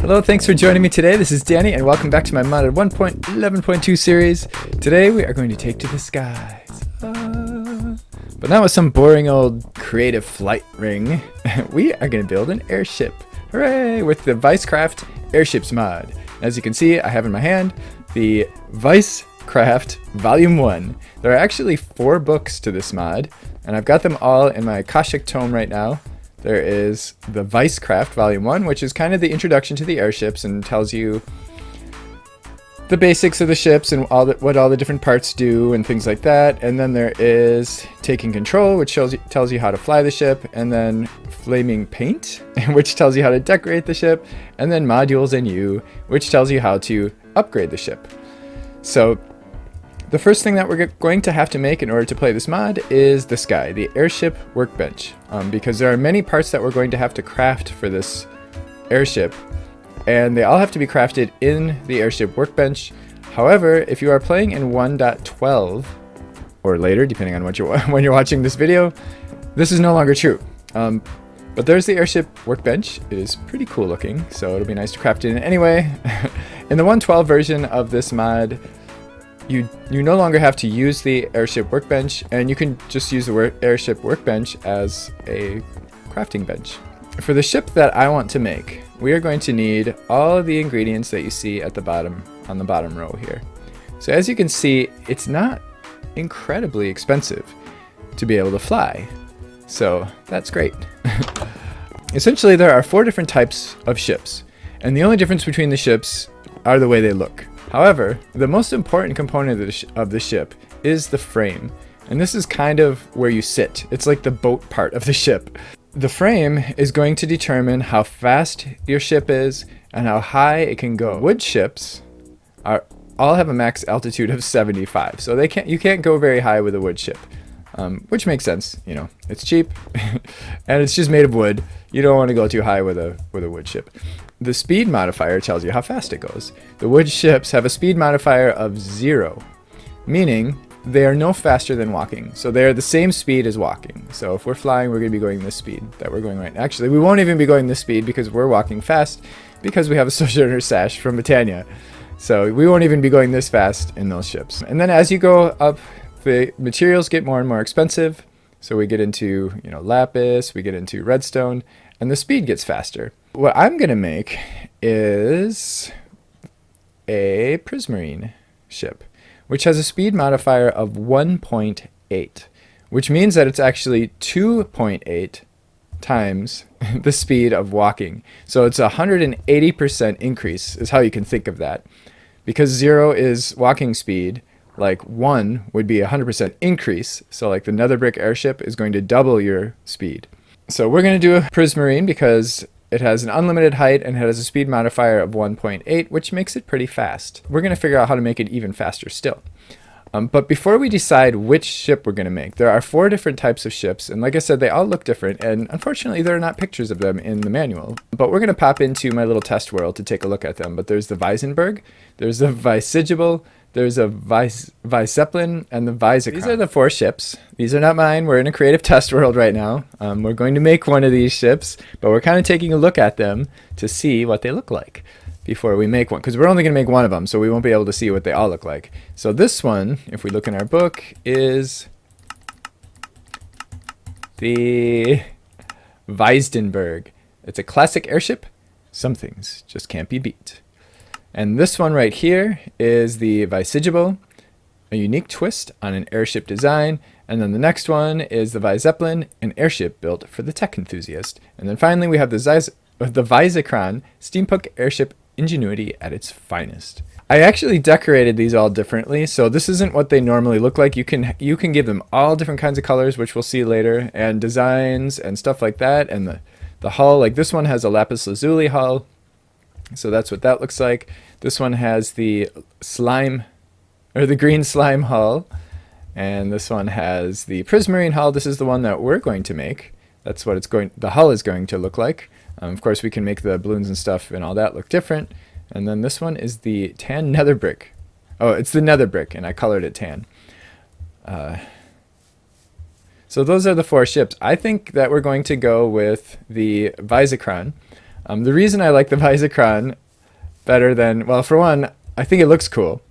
Hello, thanks for joining me today. This is Danny, and welcome back to my modded 1.11.2 series. Today we are going to take to the skies. But not with some boring old creative flight ring. We are going to build an airship. Hooray! With the Viescraft Airships mod. As you can see, I have in my hand the Viescraft Volume 1. There are actually 4 books to this mod, and I've got them all in my Akashic tome right now. There is the Viescraft Volume 1, which is kind of the introduction to the airships and tells you the basics of the ships and what all the different parts do and things like that. And then there is Taking Control, which tells you how to fly the ship, and then Flaming Paint, which tells you how to decorate the ship, and then Modules and You, which tells you how to upgrade the ship. So the first thing that we're going to have to make in order to play this mod is the sky, the airship workbench, because there are many parts that we're going to have to craft for this airship, and they all have to be crafted in the airship workbench. However, if you are playing in 1.12 or later, depending on when you're watching this video, this is no longer true. But there's the airship workbench. It is pretty cool looking, so it'll be nice to craft it in anyway. In the 1.12 version of this mod, you no longer have to use the airship workbench, and you can just use the airship workbench as a crafting bench. For the ship that I want to make, we are going to need all of the ingredients that you see at the bottom, on the bottom row here. So as you can see, it's not incredibly expensive to be able to fly. So that's great. Essentially, there are 4 different types of ships, and the only difference between the ships are the way they look. However, the most important component of the ship is the frame, and this is kind of where you sit. It's like the boat part of the ship. The frame is going to determine how fast your ship is and how high it can go. Wood ships all have a max altitude of 75, so you can't go very high with a wood ship, which makes sense. You know, it's cheap and it's just made of wood. You don't want to go too high with a wood ship. The speed modifier tells you how fast it goes. The wood ships have a speed modifier of 0, meaning they are no faster than walking. So they're the same speed as walking. So if we're flying, we're going to be going this speed that we're going right now. Actually, we won't even be going this speed because we're walking fast because we have a Sojourner Sash from Britannia. So we won't even be going this fast in those ships. And then as you go up, the materials get more and more expensive. So we get into, lapis, we get into redstone, and the speed gets faster. What I'm going to make is a prismarine ship, which has a speed modifier of 1.8, which means that it's actually 2.8 times the speed of walking. So it's a 180% increase is how you can think of that. Because 0 is walking speed, like 1 would be a 100% increase. So like the nether brick airship is going to double your speed. So we're going to do a prismarine because it has an unlimited height and it has a speed modifier of 1.8, which makes it pretty fast. We're going to figure out how to make it even faster still. But before we decide which ship we're going to make, there are 4 different types of ships. And like I said, they all look different. And unfortunately, there are not pictures of them in the manual. But we're going to pop into my little test world to take a look at them. But there's the Weisenberg, there's the Viesigible, there's a Vizeppelin, and the Viescraft. These are the 4 ships. These are not mine. We're in a creative test world right now. We're going to make one of these ships, but we're kind of taking a look at them to see what they look like before we make one, because we're only going to make one of them, so we won't be able to see what they all look like. So this one, if we look in our book, is the Weisenberg. It's a classic airship. Some things just can't be beat. And this one right here is the Viesigible, a unique twist on an airship design. And then the next one is the Vizeppelin, an airship built for the tech enthusiast. And then finally we have the Viescraft, steampunk airship ingenuity at its finest. I actually decorated these all differently, so this isn't what they normally look like. You can give them all different kinds of colors, which we'll see later, and designs and stuff like that. And the hull, like this one has a lapis lazuli hull. So that's what that looks like. This one has the slime, or the green slime hull. And this one has the prismarine hull. This is the one that we're going to make. That's what the hull is going to look like. Of course, we can make the balloons and stuff and all that look different. And then this one is the tan nether brick. Oh, it's the nether brick, and I colored it tan. So those are the 4 ships. I think that we're going to go with the Viescraft. The reason I like the Viescraft better than, well, for one, I think it looks cool.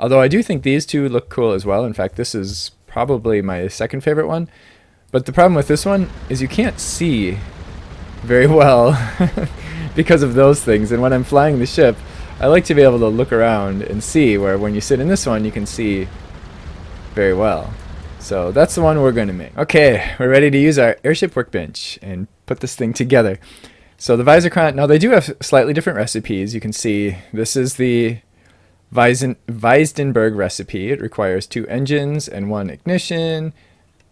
Although I do think these two look cool as well. In fact, this is probably my second favorite one. But the problem with this one is you can't see very well because of those things. And when I'm flying the ship, I like to be able to look around and see, where when you sit in this one, you can see very well. So that's the one we're going to make. Okay, we're ready to use our airship workbench and put this thing together. So the Viescraft, now they do have slightly different recipes. You can see this is the Weisenberg recipe. It requires 2 engines and 1 ignition.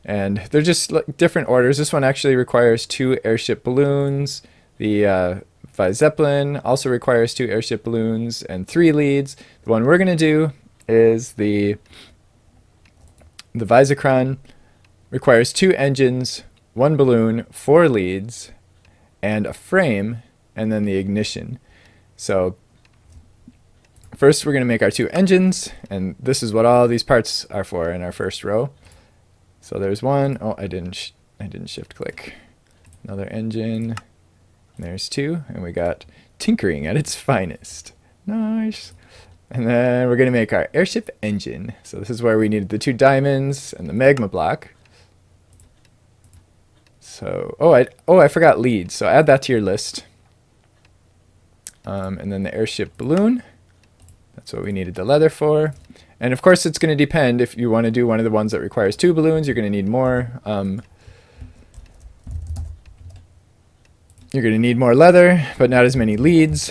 And they're just different orders. This one actually requires 2 airship balloons. The Zeppelin also requires 2 airship balloons and 3 leads. The one we're going to do is the Viescraft requires 2 engines, 1 balloon, 4 leads, and a frame, and then the ignition. So first we're going to make our 2 engines, and this is what all these parts are for in our first row. So there's one. Oh, I didn't shift click. Another engine. There's 2, and we got tinkering at its finest. Nice. And then we're going to make our airship engine. So this is where we needed the 2 diamonds and the magma block. So, I forgot leads. So add that to your list. And then the airship balloon. That's what we needed the leather for. And of course, it's going to depend. If you want to do one of the ones that requires 2 balloons, you're going to need more. You're going to need more leather, but not as many leads.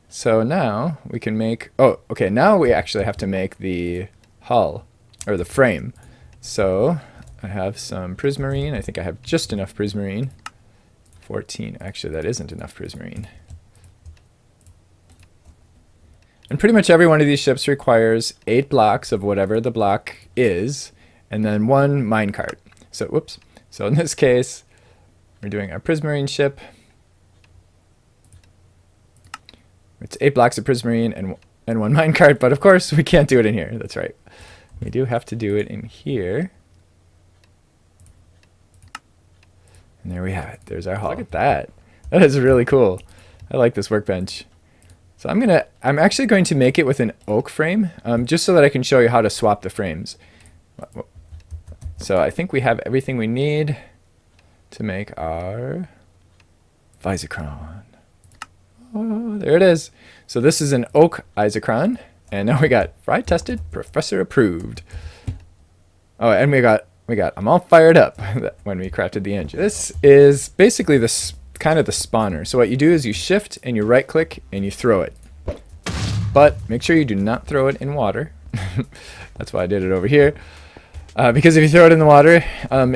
So now we can make, oh, okay, now we actually have to make the hull, or the frame. So I have some prismarine. I think I have just enough prismarine. 14, actually that isn't enough prismarine. And pretty much every one of these ships requires 8 blocks of whatever the block is, and then 1 minecart. So, whoops. So in this case, we're doing our prismarine ship. It's 8 blocks of prismarine and 1 minecart, but of course we can't do it in here. That's right. We do have to do it in here. And there we have it. There's our hull. Look at that. That is really cool. I like this workbench. So I'm actually going to make it with an oak frame, just so that I can show you how to swap the frames. So I think we have everything we need to make our Viescraft. Oh, there it is. So this is an oak Viescraft, and now we got fry tested, professor approved. Oh, and we got I'm all fired up when we crafted the engine. This is basically this kind of the spawner. So what you do is you shift and you right click and you throw it. But make sure you do not throw it in water. That's why I did it over here. Because if you throw it in the water,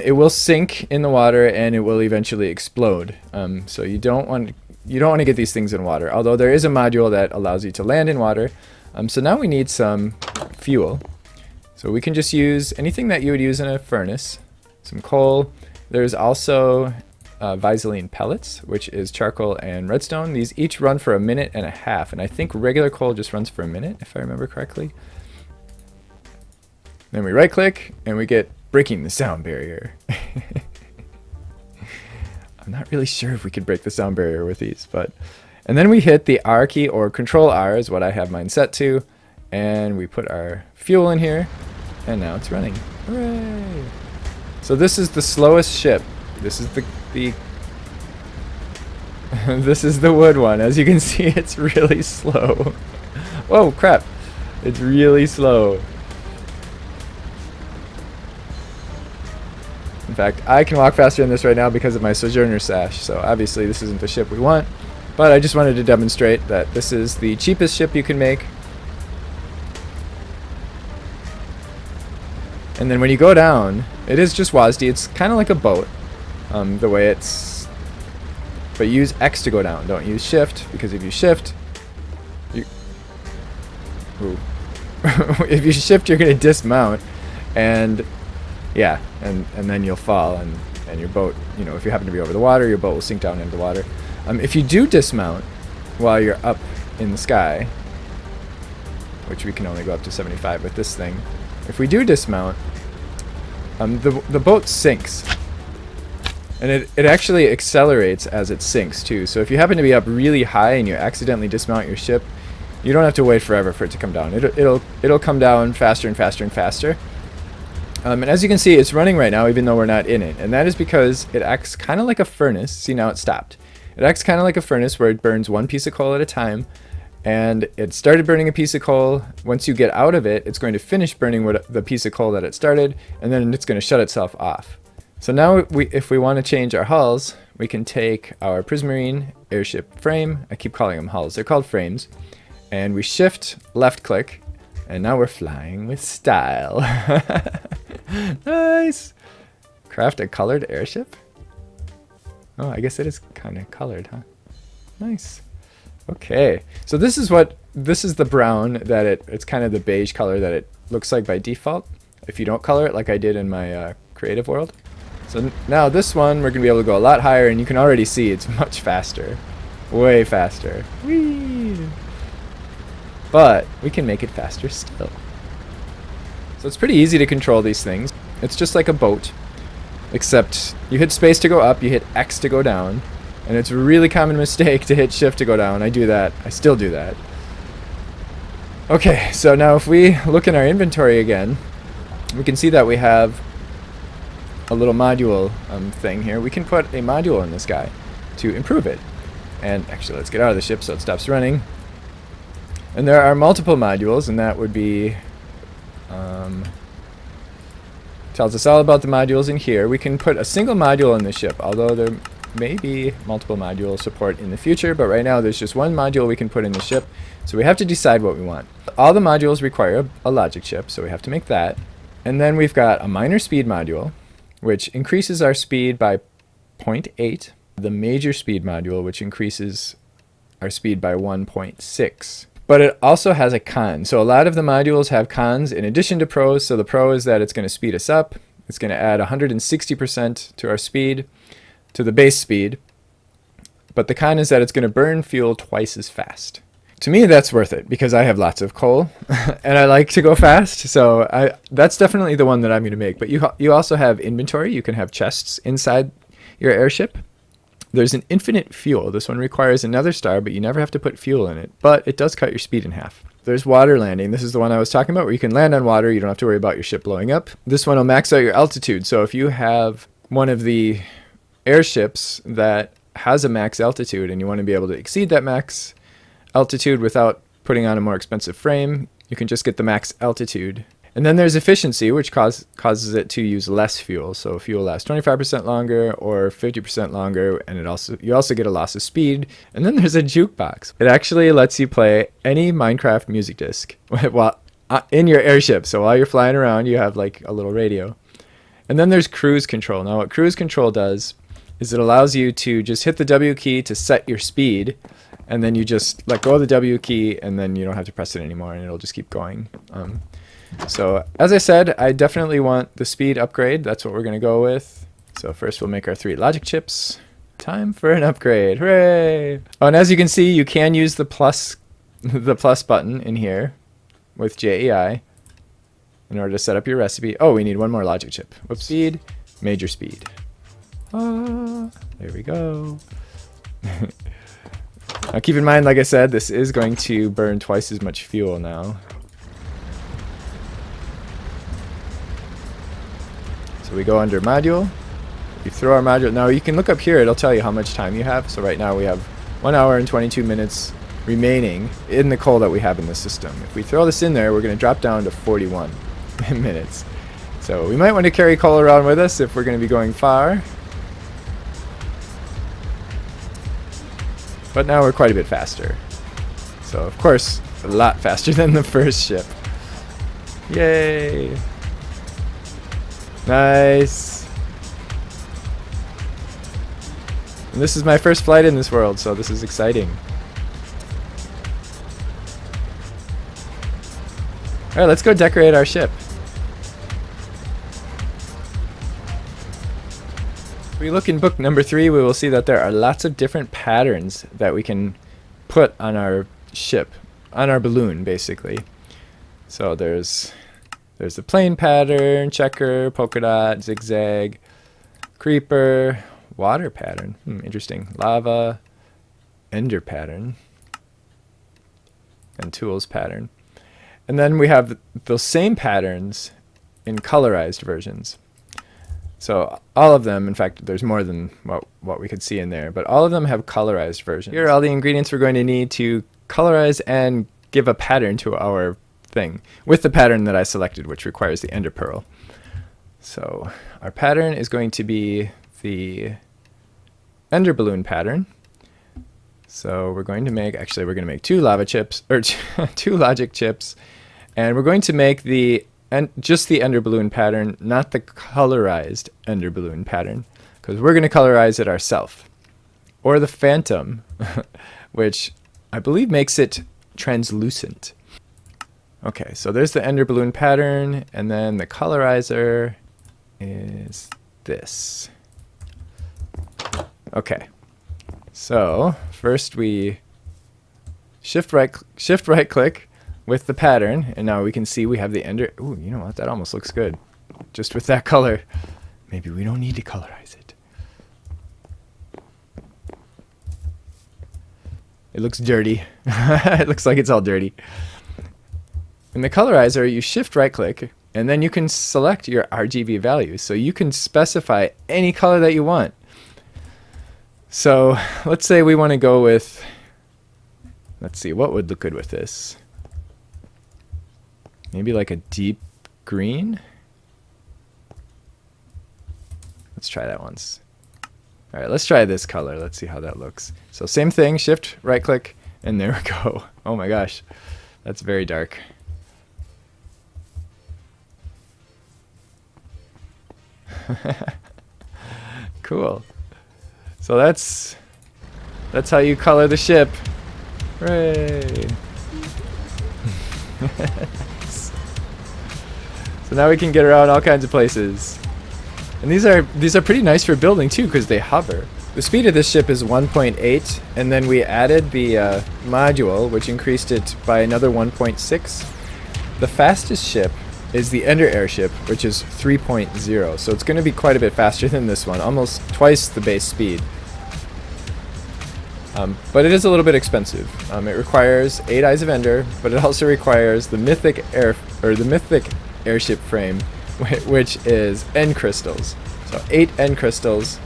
it will sink in the water and it will eventually explode. So you don't want to get these things in water. Although there is a module that allows you to land in water. So now we need some fuel. So we can just use anything that you would use in a furnace. Some coal. There's also Viseline pellets, which is charcoal and redstone. These each run for 1.5 minutes, and I think regular coal just runs for 1 minute, if I remember correctly. Then we right click and we get breaking the sound barrier. I'm not really sure if we could break the sound barrier with these, and then we hit the R key, or Control R is what I have mine set to, and we put our fuel in here, and now it's running. Hooray! So this is the slowest ship. This is the this is the wood one. As you can see, it's really slow. Whoa, crap! It's really slow. In fact, I can walk faster in this right now because of my Sojourner sash, so obviously this isn't the ship we want, but I just wanted to demonstrate that this is the cheapest ship you can make. And then when you go down, it is just WASD. It's kind of like a boat, the way it's... But use X to go down. Don't use Shift, because if you Shift, you... Ooh. If you Shift, you're going to dismount, and... Yeah, and then you'll fall, and your boat, you know, if you happen to be over the water, your boat will sink down into the water. If you do dismount while you're up in the sky, which we can only go up to 75 with this thing, if we do dismount, the boat sinks. And it actually accelerates as it sinks too. So if you happen to be up really high and you accidentally dismount your ship, you don't have to wait forever for it to come down. It'll come down faster and faster and faster. And as you can see, it's running right now even though we're not in it. And that is because it acts kind of like a furnace. See, now it stopped. It acts kind of like a furnace where it burns one piece of coal at a time. And it started burning a piece of coal. Once you get out of it, it's going to finish burning the piece of coal that it started, and then it's going to shut itself off. So now if we want to change our hulls, we can take our Prismarine airship frame. I keep calling them hulls. They're called frames. And we shift left click, and now we're flying with style. Nice. Craft a colored airship? Oh, I guess it is kind of colored, huh? Nice. Okay, so this is the brown that it's kind of the beige color that it looks like by default if you don't color it like I did in my creative world. So now this one we're gonna be able to go a lot higher, and you can already see it's much faster, way faster. Whee! But we can make it faster still. So it's pretty easy to control these things. It's just like a boat, except you hit space to go up, you hit X to go down. And it's a really common mistake to hit shift to go down. I do that. I still do that. Okay, so now if we look in our inventory again, we can see that we have a little module thing here. We can put a module in this guy to improve it. And actually, let's get out of the ship so it stops running. And there are multiple modules, and that would be... tells us all about the modules in here. We can put a single module in the ship, although there may be multiple module support in the future, but right now there's just one module we can put in the ship, so we have to decide what we want. All the modules require a logic chip, so we have to make that. And then we've got a minor speed module, which increases our speed by 0.8, the major speed module, which increases our speed by 1.6. But it also has a con. So a lot of the modules have cons in addition to pros. So the pro is that it's going to speed us up. It's going to add 160% to our speed, to the base speed. But the con is that it's going to burn fuel twice as fast. To me, that's worth it because I have lots of coal and I like to go fast. So that's definitely the one that I'm going to make. But you also have inventory. You can have chests inside your airship. There's an infinite fuel. This one requires another star, but you never have to put fuel in it. But it does cut your speed in half. There's water landing. This is the one I was talking about where you can land on water. You don't have to worry about your ship blowing up. This one will max out your altitude. So if you have one of the airships that has a max altitude and you want to be able to exceed that max altitude without putting on a more expensive frame, you can just get the max altitude. And then there's efficiency, which causes it to use less fuel. So fuel lasts 25% longer or 50% longer, and you also get a loss of speed. And then there's a jukebox. It actually lets you play any Minecraft music disc while in your airship. So while you're flying around, you have like a little radio. And then there's cruise control. Now what cruise control does is it allows you to just hit the W key to set your speed, and then you just let go of the W key, and then you don't have to press it anymore, and it'll just keep going. So as I said, I definitely want the speed upgrade. That's what we're going to go with. So first we'll make our 3 logic chips. Time for an upgrade. Hooray! Oh, and as you can see, you can use the plus button in here with JEI in order to set up your recipe. Oh, we need one more logic chip. Whoops. Speed, major speed. There we go. Now keep in mind, like I said, this is going to burn twice as much fuel now. So we go under module, we throw our module. Now you can look up here, it'll tell you how much time you have. So right now we have 1 hour and 22 minutes remaining in the coal that we have in the system. If we throw this in there, we're going to drop down to 41 minutes. So we might want to carry coal around with us if we're going to be going far. But now we're quite a bit faster. So of course, a lot faster than the first ship. Yay! Nice. And this is my first flight in this world, so this is exciting. Alright, let's go decorate our ship. If we look in book number 3, we will see that there are lots of different patterns that we can put on our ship, on our balloon basically. So there's the plain pattern, checker, polka dot, zigzag, creeper, water pattern. Interesting. Lava, ender pattern, and tools pattern. And then we have those same patterns in colorized versions. So all of them, in fact, there's more than what we could see in there, but all of them have colorized versions. Here are all the ingredients we're going to need to colorize and give a pattern to our thing, with the pattern that I selected, which requires the ender pearl. So our pattern is going to be the ender balloon pattern. So we're going to make, actually we're going to make 2 lava chips, or 2 logic chips, and we're going to make just the ender balloon pattern, not the colorized ender balloon pattern, because we're going to colorize it ourselves. Or the phantom, which I believe makes it translucent. Okay, so there's the ender balloon pattern, and then the colorizer is this. Okay, so first we shift right click with the pattern, and now we can see we have the ender. Ooh, you know what? That almost looks good, just with that color. Maybe we don't need to colorize it. It looks dirty. It looks like it's all dirty. In the colorizer, you shift right click, and then you can select your RGB values. So you can specify any color that you want. So let's say we want to go with, let's see, what would look good with this? Maybe like a deep green? Let's try that once. All right, let's try this color. Let's see how that looks. So same thing, shift, right click, and there we go. Oh my gosh, that's very dark. Cool. So that's how you color the ship. Hooray! So now we can get around all kinds of places. And these are pretty nice for building too, because they hover. The speed of this ship is 1.8, and then we added the module, which increased it by another 1.6. The fastest ship is the Ender Airship, which is 3.0. So it's going to be quite a bit faster than this one, almost twice the base speed. But it is a little bit expensive. It requires 8 Eyes of Ender, but it also requires the mythic airship frame, which is End crystals. So 8 End crystals,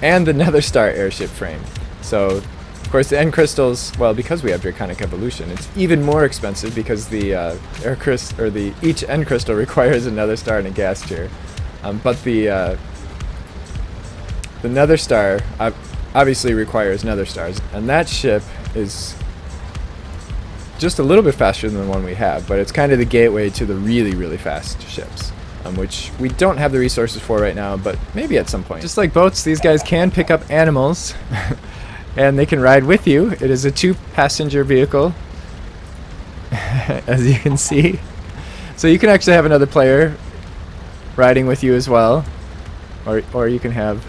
and the Nether Star airship frame. So, of course, the End crystals, well, because we have Draconic Evolution, it's even more expensive because the each End crystal requires a Nether Star and a gas tier. But the Nether Star obviously requires Nether Stars, and that ship is just a little bit faster than the one we have, but it's kind of the gateway to the really, really fast ships, which we don't have the resources for right now, but maybe at some point. Just like boats, these guys can pick up animals, and they can ride with you. It is a 2-passenger vehicle, as you can see. So you can actually have another player riding with you as well, or you can have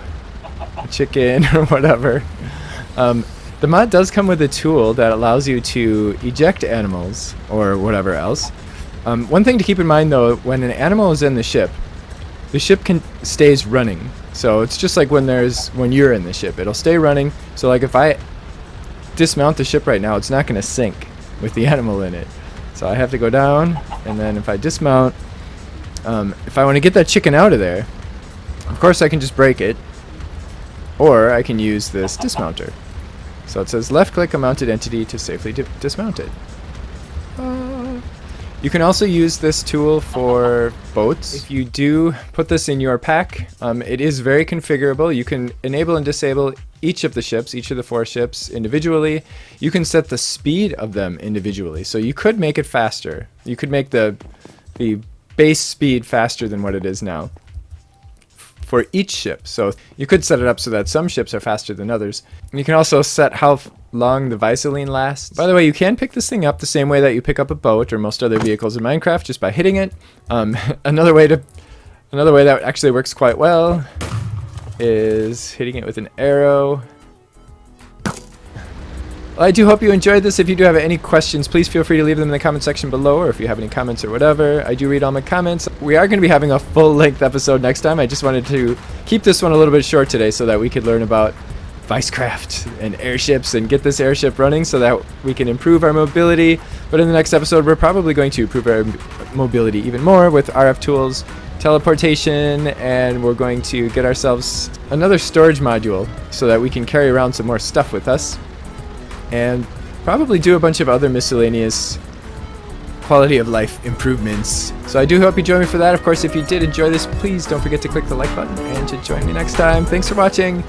a chicken or whatever. The mod does come with a tool that allows you to eject animals or whatever else. One thing to keep in mind though, when an animal is in the ship stays running. So it's just like when you're in the ship, it'll stay running. So like if I dismount the ship right now, it's not going to sink with the animal in it. So I have to go down, and then if I dismount, if I want to get that chicken out of there, of course I can just break it, or I can use this dismounter. So it says left click a mounted entity to safely dismount it. You can also use this tool for boats. If you do put this in your pack, it is very configurable. You can enable and disable each of the ships, each of the 4 ships individually. You can set the speed of them individually. So you could make it faster. You could make the base speed faster than what it is now for each ship. So you could set it up so that some ships are faster than others. And you can also set how long the Viescraft lasts. By the way, you can pick this thing up the same way that you pick up a boat or most other vehicles in Minecraft, just by hitting it. Another way that actually works quite well is hitting it with an arrow. Well, I do hope you enjoyed this. If you do have any questions, please feel free to leave them in the comment section below, or if you have any comments or whatever. I do read all my comments. We are going to be having a full-length episode next time. I just wanted to keep this one a little bit short today so that we could learn about Viescraft and airships and get this airship running so that we can improve our mobility. But in the next episode, we're probably going to improve our mobility even more with RF tools, teleportation, and we're going to get ourselves another storage module so that we can carry around some more stuff with us, and probably do a bunch of other miscellaneous quality of life improvements. So I do hope you join me for that. Of course, if you did enjoy this, please don't forget to click the like button and to join me next time. Thanks for watching.